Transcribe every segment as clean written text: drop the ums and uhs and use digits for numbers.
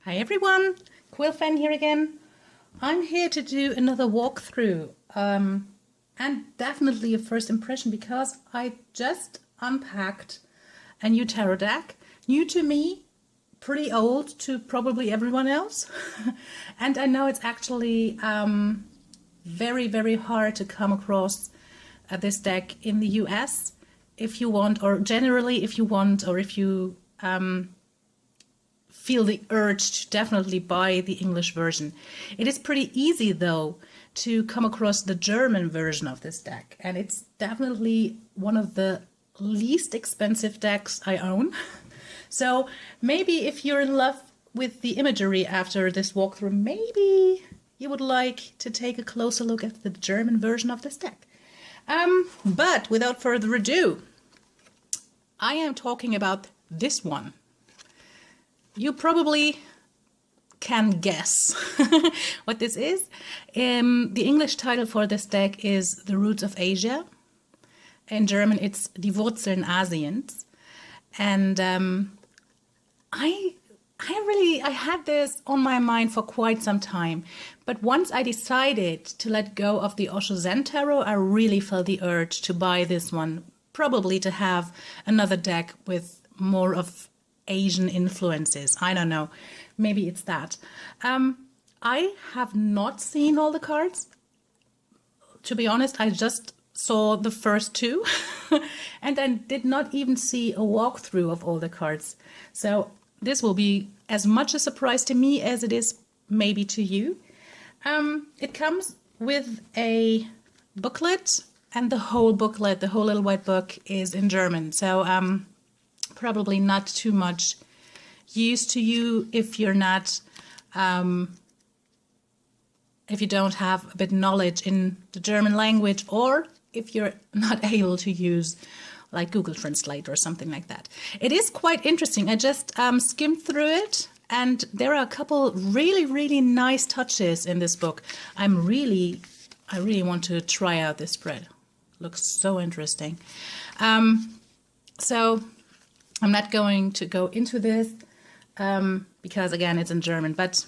Hi everyone, Quilfan here again. I'm here to do another walkthrough and definitely a first impression because I just unpacked a new tarot deck, new to me, pretty old to probably everyone else. And I know it's actually very, very hard to come across this deck in the US if you want, or generally if you want, or if you feel the urge to definitely buy the English version. It is pretty easy though to come across the German version of this deck, and it's definitely one of the least expensive decks I own. So maybe if you're in love with the imagery after this walkthrough, maybe you would like to take a closer look at the German version of this deck. But without further ado, I am talking about this one. You probably can guess what this is. The English title for this deck is The Roots of Asia. In German, it's Die Wurzeln Asiens. And I had this on my mind for quite some time. But once I decided to let go of the Osho Zen Tarot, I really felt the urge to buy this one. Probably to have another deck with more of Asian influences. I don't know. Maybe it's that. I have not seen all the cards. To be honest, I just saw the first two and I did not even see a walkthrough of all the cards. So this will be as much a surprise to me as it is maybe to you. It comes with a booklet, and the whole booklet, the whole little white book, is in German. So probably not too much use to you if you're not, if you don't have a bit knowledge in the German language, or if you're not able to use like Google Translate or something like that. It is quite interesting. I just skimmed through it, and there are a couple really nice touches in this book. I really want to try out this spread. Looks so interesting. So I'm not going to go into this because, again, it's in German. But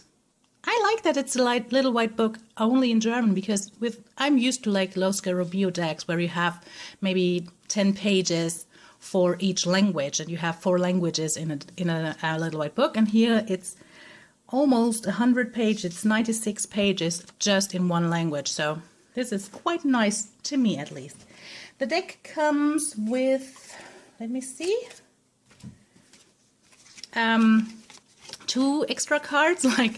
I like that it's a little white book only in German, because I'm used to like Losca Rubio decks where you have maybe 10 pages for each language, and you have 4 languages in a little white book. And here it's almost 100 pages. It's 96 pages just in one language. So this is quite nice to me, at least. The deck comes with, let me see, 2 extra cards. Like,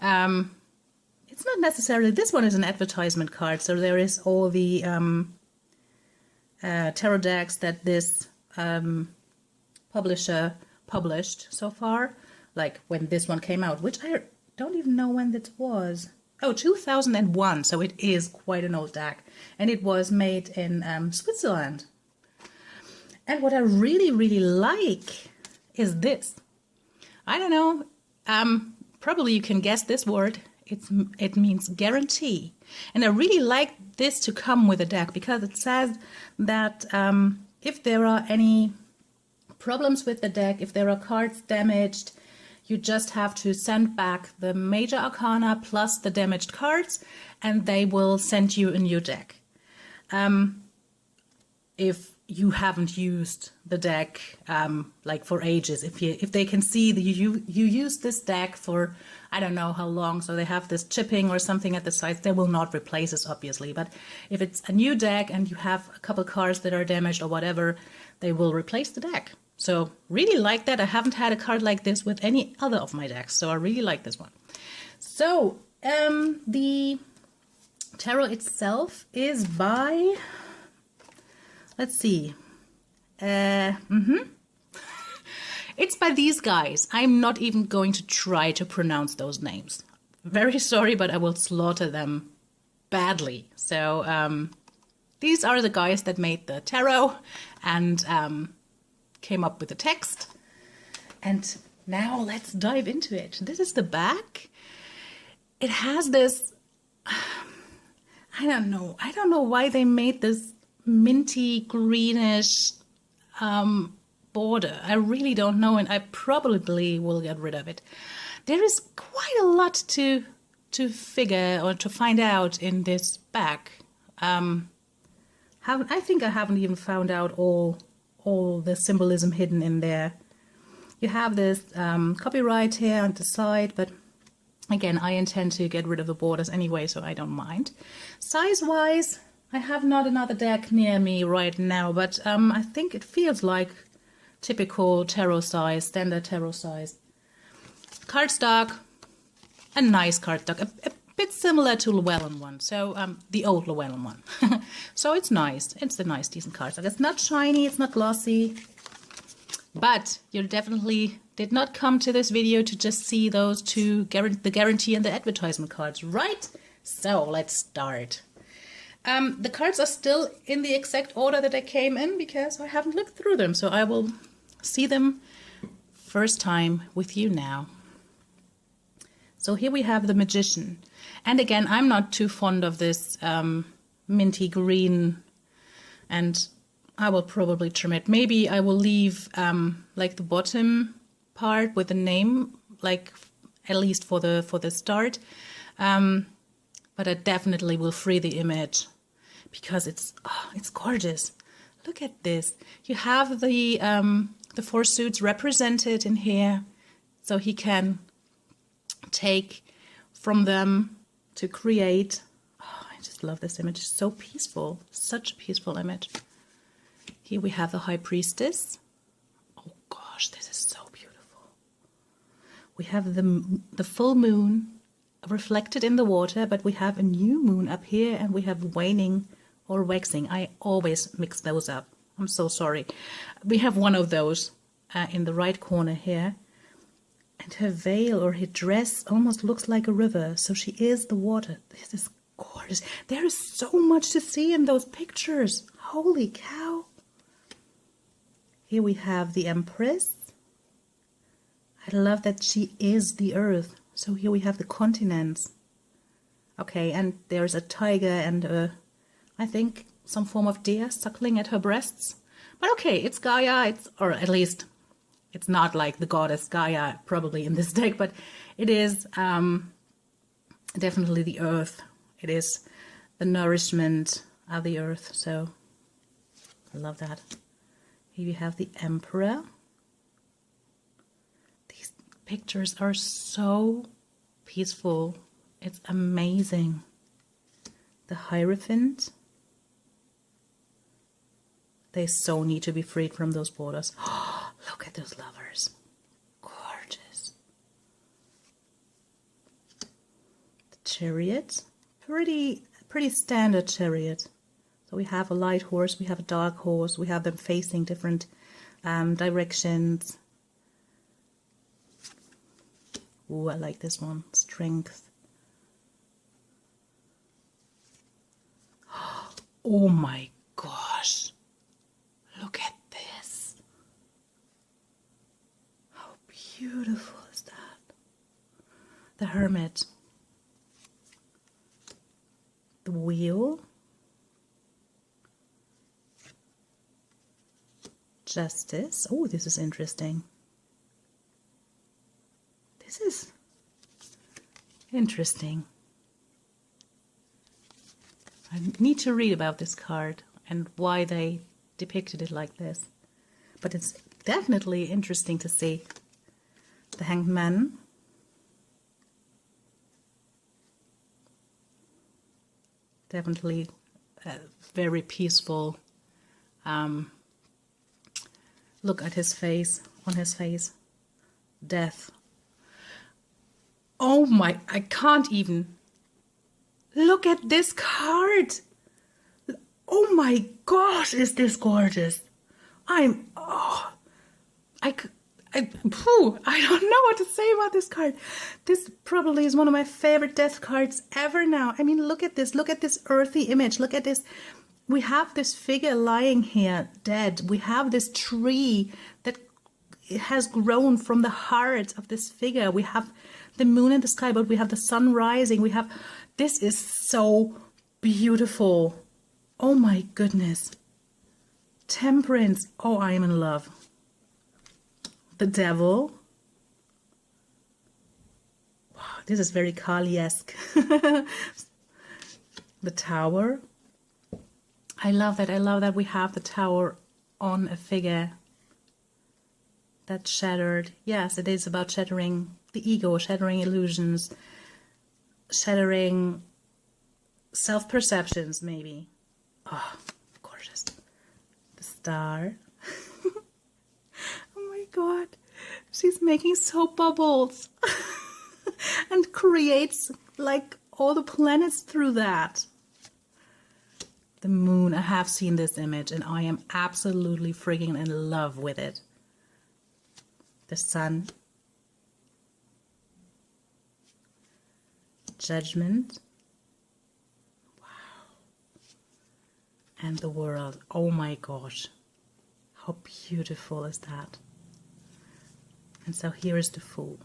it's not necessarily, this one is an advertisement card, so there is all the tarot decks that this publisher published so far, like when this one came out, which I don't even know when that was. Oh, 2001, so it is quite an old deck, and it was made in Switzerland. And what I really like is this. I don't know, probably you can guess this word. It means guarantee. And I really like this to come with a deck, because it says that if there are any problems with the deck, if there are cards damaged, you just have to send back the major arcana plus the damaged cards, and they will send you a new deck. If you haven't used the deck like for ages, if they can see that you use this deck for I don't know how long, so they have this chipping or something at the sides, they will not replace this, obviously. But if it's a new deck and you have a couple cards that are damaged or whatever, they will replace the deck. So really like that. I haven't had a card like this with any other of my decks, so I really like this one. So the tarot itself is by, let's see, it's by these guys. I'm not even going to try to pronounce those names. Very sorry, but I will slaughter them badly. So these are the guys that made the tarot and came up with the text. And now let's dive into it. This is the back. It has this, I don't know why they made this minty greenish border. I really don't know, and I probably will get rid of it. There is quite a lot to figure or to find out in this bag. I think I haven't even found out all the symbolism hidden in there. You have this copyright here on the side, but again, I intend to get rid of the borders anyway, so I don't mind. Size-wise, I have not another deck near me right now, but I think it feels like typical tarot size, standard tarot size. Cardstock, a nice cardstock, a bit similar to Llewellyn one, so the old Llewellyn one. So it's nice. It's a nice, decent cardstock. It's not shiny, it's not glossy, but you definitely did not come to this video to just see those two, the guarantee and the advertisement cards, right? So let's start. The cards are still in the exact order that they came in because I haven't looked through them, so I will see them first time with you now. So here we have the Magician. And again, I'm not too fond of this minty green, and I will probably trim it. Maybe I will leave like the bottom part with the name, like at least for the start. But I definitely will free the image because it's gorgeous. Look at this. You have the four suits represented in here, so he can take from them to create. Oh, I just love this image. It's so peaceful. Such a peaceful image. Here we have the High Priestess. Oh gosh, this is so beautiful. We have the full moon reflected in the water, but we have a new moon up here, and we have waning or waxing. I always mix those up. I'm so sorry. We have one of those in the right corner here. And her veil or her dress almost looks like a river, so she is the water. This is gorgeous. There is so much to see in those pictures. Holy cow. Here we have the Empress. I love that she is the earth. So here we have the continents. Okay, and there's a tiger and I think some form of deer suckling at her breasts. But okay, it's Gaia, or at least it's not like the goddess Gaia probably in this deck, but it is definitely the earth. It is the nourishment of the earth, so I love that. Here you have the Emperor. These pictures are so peaceful. It's amazing. The Hierophant. They so need to be freed from those borders. Oh, look at those lovers. Gorgeous. The Chariot. Pretty standard Chariot. So we have a light horse, we have a dark horse, we have them facing different directions. Ooh, I like this one. Strength. Oh my gosh. Look at this. How beautiful is that? The Hermit. The Wheel. Justice. Oh, this is interesting. This is interesting. I need to read about this card and why they depicted it like this. But it's definitely interesting to see. The Hanged Man. Definitely very peaceful. Look at his face, on his face. Death. Oh my, I can't even. Look at this card. Oh my gosh, is this gorgeous. I don't know what to say about this card. This probably is one of my favorite death cards ever now. I mean, look at this earthy image. Look at this. We have this figure lying here dead. We have this tree that has grown from the heart of this figure. We have the moon in the sky, but we have the sun rising. This is so beautiful. Oh my goodness. Temperance. Oh, I am in love. the devil. Wow, this is very Kali-esque. The tower. I love that. I love that we have the tower on a figure that's shattered. Yes, it is about shattering the ego, shattering illusions, shattering self-perceptions, maybe. Oh, gorgeous. The star. Oh my god. She's making soap bubbles and creates like all the planets through that. The moon. I have seen this image and I am absolutely freaking in love with it. The sun. Judgment. Wow. And the world. Oh my gosh. How beautiful is that? And so here is the Fool.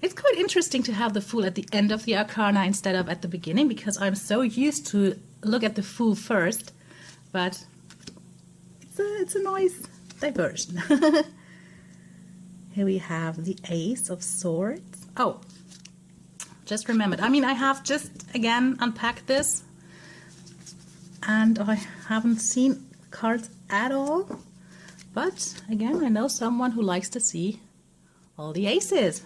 It's quite interesting to have the Fool at the end of the Arcana instead of at the beginning, because I'm so used to look at the Fool first, but it's a nice diversion. Here we have the Ace of Swords. Oh, just remembered. I mean, I have just, again, unpacked this, and I haven't seen cards at all. But, again, I know someone who likes to see all the aces.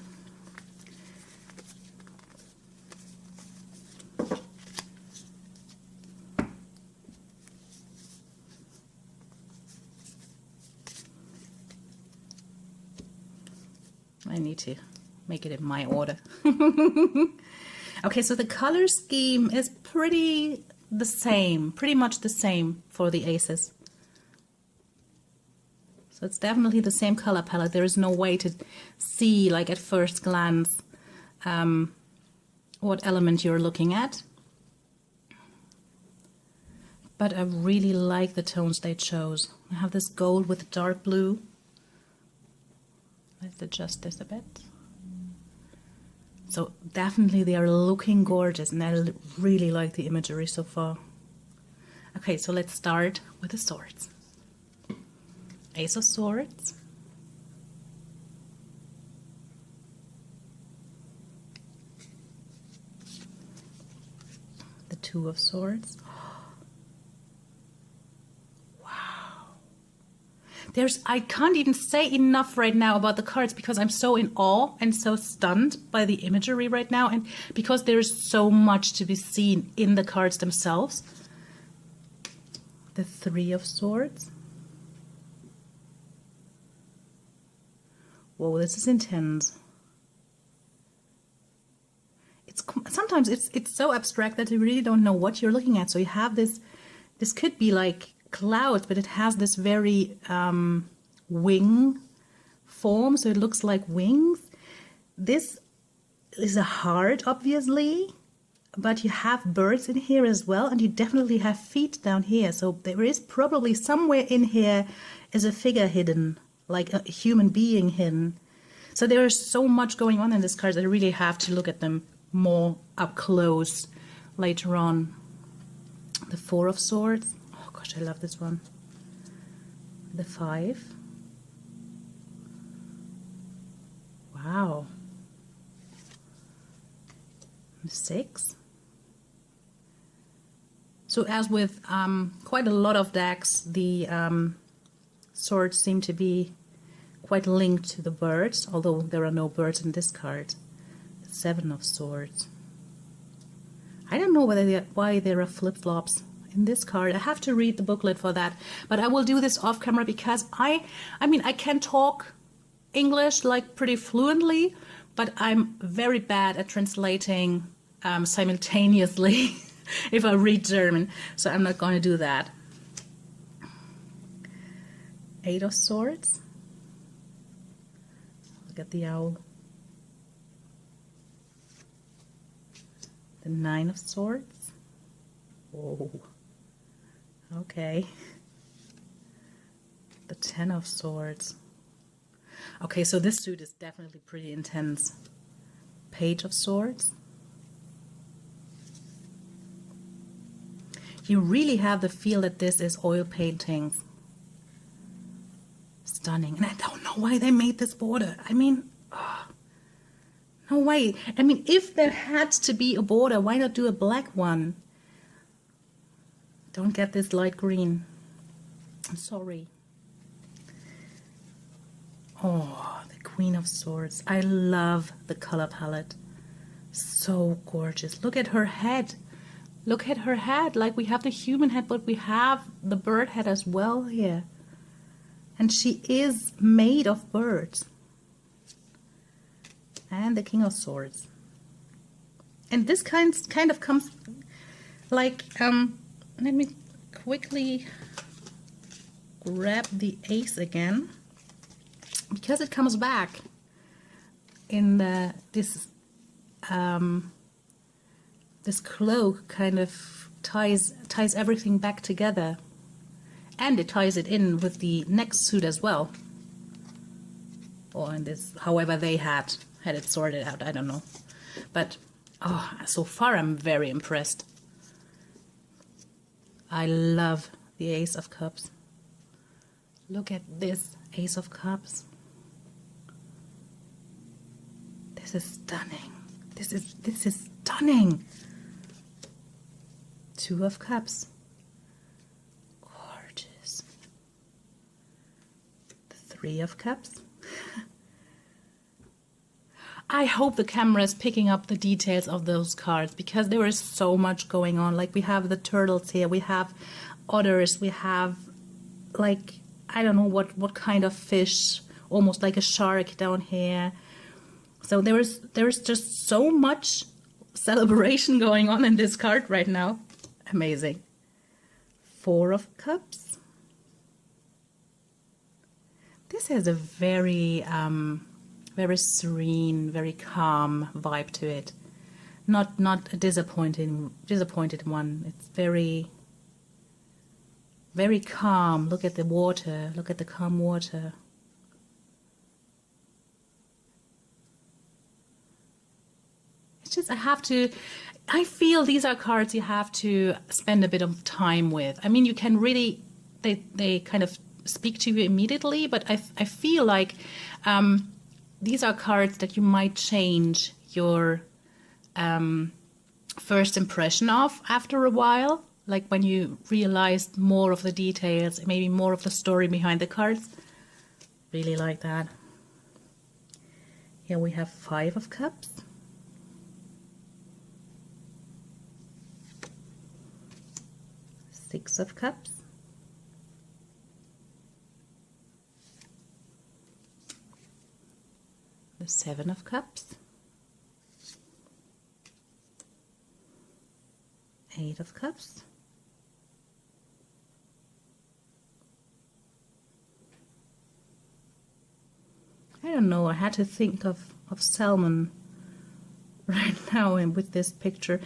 I need to make it in my order. Okay, so the color scheme is pretty much the same for the aces. So it's definitely the same color palette. There is no way to see, like at first glance, what element you're looking at. But I really like the tones they chose. I have this gold with dark blue. Let's adjust this a bit. So definitely they are looking gorgeous, and I really like the imagery so far. Okay, so let's start with the swords. Ace of Swords. The Two of Swords. I can't even say enough right now about the cards, because I'm so in awe and so stunned by the imagery right now, and because there's so much to be seen in the cards themselves. The Three of Swords. Whoa, this is intense. Sometimes it's so abstract that you really don't know what you're looking at. So you have this could be like clouds, but it has this very wing form, so it looks like wings. This is a heart, obviously, but you have birds in here as well, and you definitely have feet down here, so there is probably somewhere in here is a figure hidden, like a human being hidden. So there is so much going on in this card that I really have to look at them more up close later on. The Four of Swords. Oh gosh, I love this one. The Five. Wow. The Six. So as with quite a lot of decks, the swords seem to be quite linked to the birds, although there are no birds in this card. The Seven of Swords. I don't know why there are flip-flops in this card. I have to read the booklet for that, but I will do this off camera, because I mean, I can talk English like pretty fluently, but I'm very bad at translating simultaneously if I read German, so I'm not going to do that. Eight of Swords. Look at the owl. The Nine of Swords. Whoa. Okay. The Ten of Swords. Okay, so this suit is definitely pretty intense. Page of Swords. You really have the feel that this is oil paintings. It's stunning. And I don't know why they made this border. I mean, no way. I mean, if there had to be a border, why not do a black one? Don't get this light green. I'm sorry. Oh, the Queen of Swords. I love the color palette. So gorgeous. Look at her head. Look at her head. Like, we have the human head, but we have the bird head as well here. And she is made of birds. And the King of Swords. And this kind of comes like, let me quickly grab the ace again, because it comes back in this cloak kind of ties everything back together, and it ties it in with the next suit as well, or in this, however they had it sorted out, I don't know, but oh, so far I'm very impressed. I love the Ace of Cups. Look at this Ace of Cups. This is stunning. This is stunning. Two of Cups. Gorgeous. The Three of Cups. I hope the camera is picking up the details of those cards, because there is so much going on. Like, we have the turtles here, we have otters, we have, like, I don't know what kind of fish, almost like a shark down here. So there is just so much celebration going on in this card right now. Amazing. Four of Cups. This has a very serene, very calm vibe to it. Not a disappointed one. It's very, very calm. Look at the water. Look at the calm water. It's just, I feel these are cards you have to spend a bit of time with. I mean, you can really, they kind of speak to you immediately, but I feel like these are cards that you might change your first impression of after a while, like when you realize more of the details, maybe more of the story behind the cards. Really like that. Here we have Five of Cups. Six of Cups. The Seven of Cups. Eight of Cups. I don't know, I had to think of salmon right now and with this picture.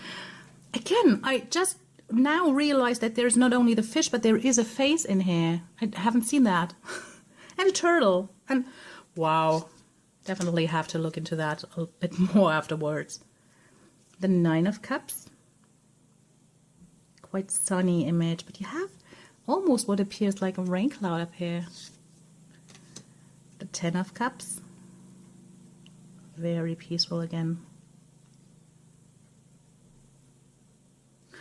Again, I just now realized that there's not only the fish, but there is a face in here. I haven't seen that. And a turtle. And wow, definitely have to look into that a bit more afterwards. The Nine of Cups. Quite sunny image, but you have almost what appears like a rain cloud up here. The Ten of Cups. Very peaceful again.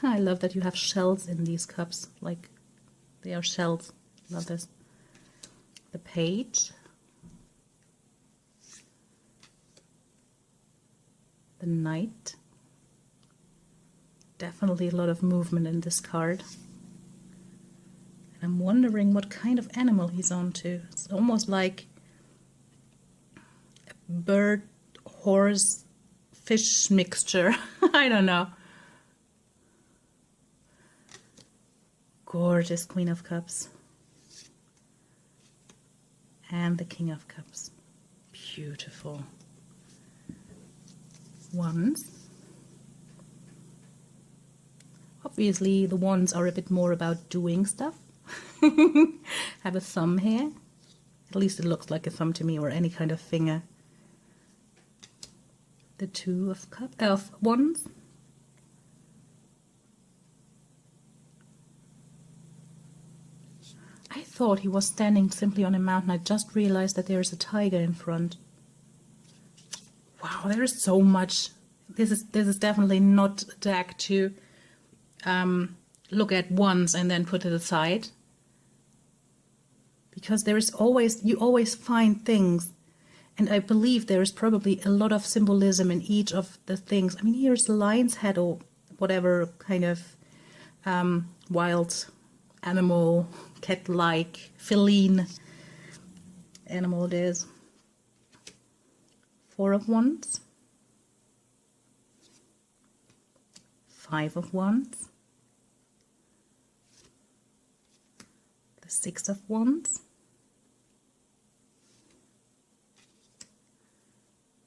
I love that you have shells in these cups, like they are shells. Love this. The Page. The Knight. Definitely a lot of movement in this card. And I'm wondering what kind of animal he's on to. It's almost like a bird, horse, fish mixture. I don't know. Gorgeous Queen of Cups. And the King of Cups. Beautiful. Wands. Obviously, the wands are a bit more about doing stuff. Have a thumb here. At least it looks like a thumb to me, or any kind of finger. The Two of Wands. I thought he was standing simply on a mountain. I just realized that there is a tiger in front. Wow, there is so much. This is definitely not a deck to look at once and then put it aside. Because there is always, you always find things. And I believe there is probably a lot of symbolism in each of the things. I mean, here's the lion's head or whatever kind of wild animal, cat-like, feline animal it is. 4 of Wands. 5 of Wands. The 6 of Wands.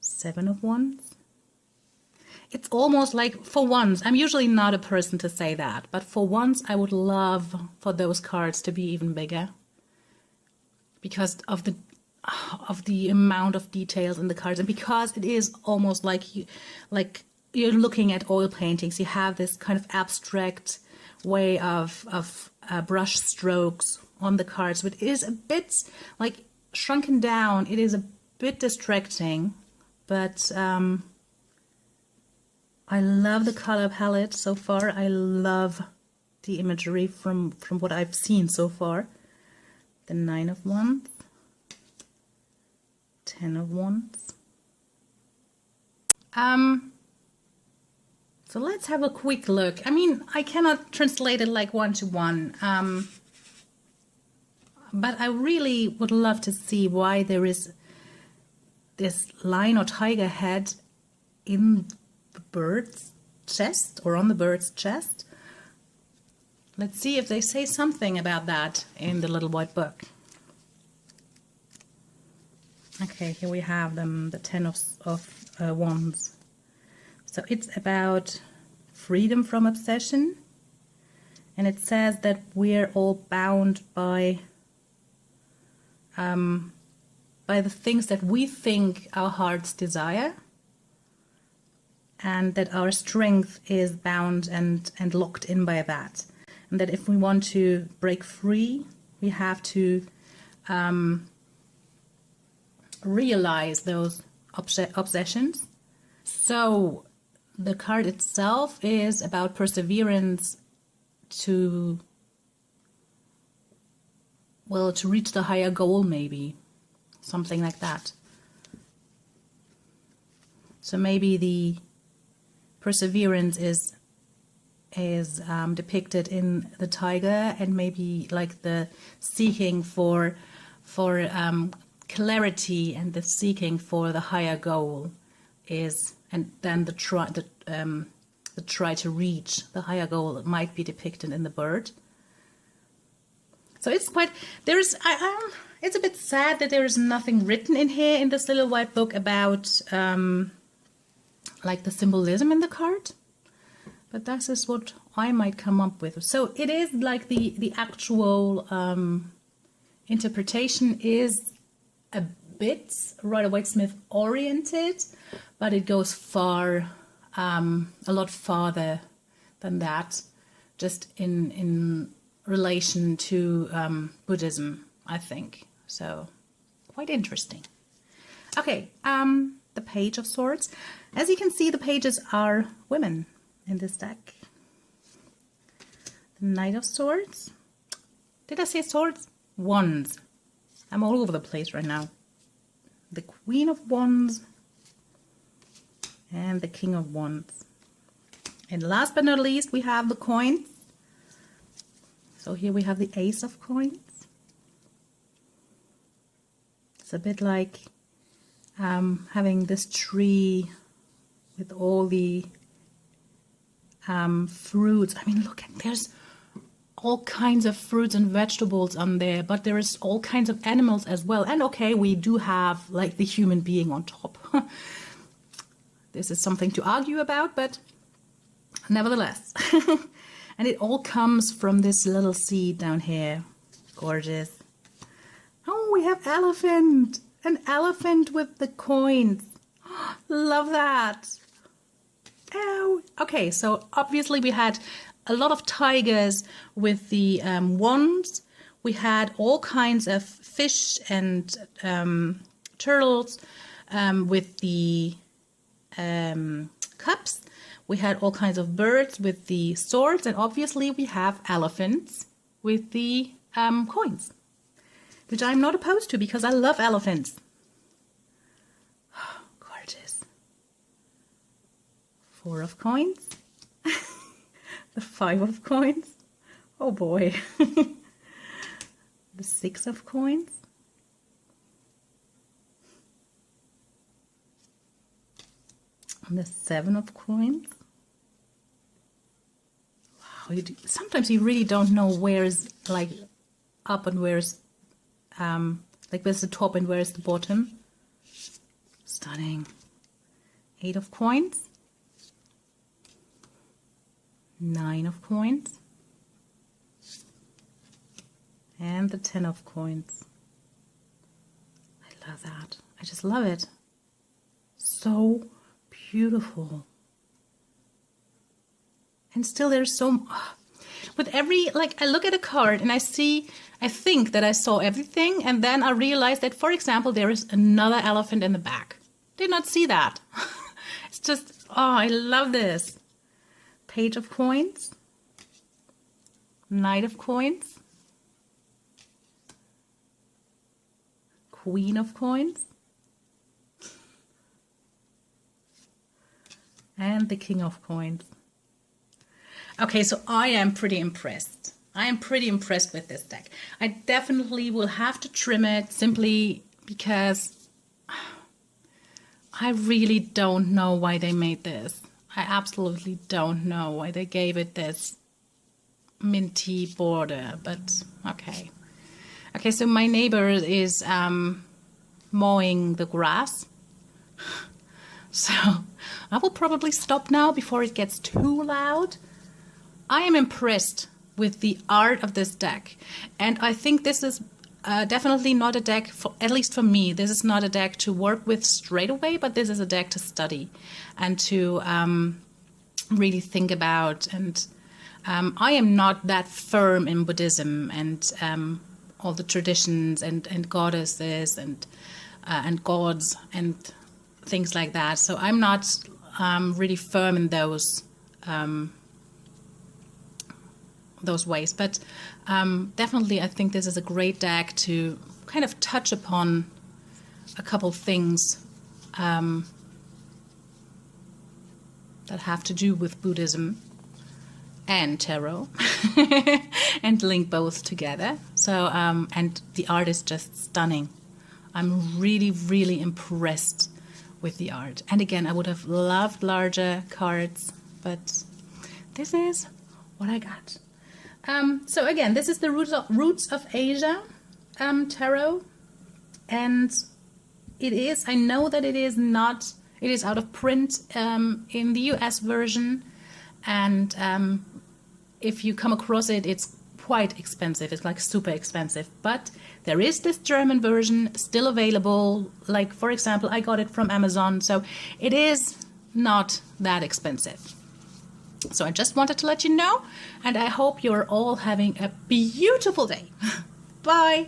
7 of Wands. It's almost like, for once, I'm usually not a person to say that, but for once I would love for those cards to be even bigger because of the amount of details in the cards, and because it is almost like you're looking at oil paintings. You have this kind of abstract way of brush strokes on the cards, which is a bit like shrunken down. It is a bit distracting, but I love the color palette so far. I love the imagery from what I've seen so far. The 9 of Wands, 10 of Wands. So let's have a quick look. I mean, I cannot translate it like one-to-one, but I really would love to see why there is this lion or tiger head in the bird's chest, or on the bird's chest. Let's see if they say something about that in the little white book. Okay, here we have them, the 10 of Wands. So it's about freedom from obsession, and it says that we're all bound by the things that we think our hearts desire, and that our strength is bound and locked in by that. And that if we want to break free, we have to realize those obsessions. So the card itself is about perseverance to reach the higher goal, maybe. Something like that. So maybe the perseverance is depicted in the tiger, and maybe like the seeking for clarity and the seeking for the higher goal is, and then the try to reach the higher goal might be depicted in the bird. So it's quite, it's a bit sad that there is nothing written in here in this little white book about like the symbolism in the card, but that is what I might come up with. So it is like the actual interpretation is a bit Rider-Waite-Smith oriented, but it goes far, a lot farther than that, just in relation to Buddhism, I think. So quite interesting. Okay, the Page of Swords. As you can see, the pages are women in this deck. The Knight of Swords. Did I say swords? Wands. I'm all over the place right now. The Queen of Wands and the King of Wands. And last but not least, we have the coins. So here we have the Ace of Coins. It's a bit like having this tree with all the fruits. I mean, look, there's all kinds of fruits and vegetables on there, but there is all kinds of animals as well. And okay, we do have like the human being on top. This is something to argue about, but nevertheless. And it all comes from this little seed down here. Gorgeous. Oh, we have elephant. An elephant with the coins. Love that. Oh, okay, so obviously we had a lot of tigers with the wands. We had all kinds of fish and turtles with the cups. We had all kinds of birds with the swords, and obviously we have elephants with the coins, which I'm not opposed to because I love elephants. Oh, gorgeous. 4 of coins. The 5 of coins. Oh boy. The 6 of coins. And the 7 of coins. Wow, sometimes you really don't know where's like up and where's like where's the top and where's the bottom. Stunning. 8 of coins. 9 of coins. And the 10 of coins. I love that. I just love it. So beautiful. And still there's so with every, like, I look at a card and I think that I saw everything, and then I realize that, for example, there is another elephant in the back. Did not see that. It's just, oh, I love this. Page of coins. Knight of coins. Queen of coins. And the King of coins. Okay, so I am pretty impressed. I am pretty impressed with this deck. I definitely will have to trim it simply because I really don't know why they made this. I absolutely don't know why they gave it this minty border, but okay. Okay, so my neighbor is mowing the grass. So I will probably stop now before it gets too loud. I am impressed with the art of this deck, and I think this is definitely not a deck, at least for me, this is not a deck to work with straight away, but this is a deck to study and to really think about. And I am not that firm in Buddhism and all the traditions and goddesses and gods and things like that. So I'm not really firm in those ways, but definitely I think this is a great deck to kind of touch upon a couple things that have to do with Buddhism and tarot and link both together. So and the art is just stunning. I'm really, really impressed with the art. And again, I would have loved larger cards, but this is what I got. So again, this is the Roots of Asia tarot, and it is, I know that it is out of print in the US version, and if you come across it, it's quite expensive. It's like super expensive, but there is this German version still available. Like, for example, I got it from Amazon, so it is not that expensive. So I just wanted to let you know, and I hope you're all having a beautiful day. Bye.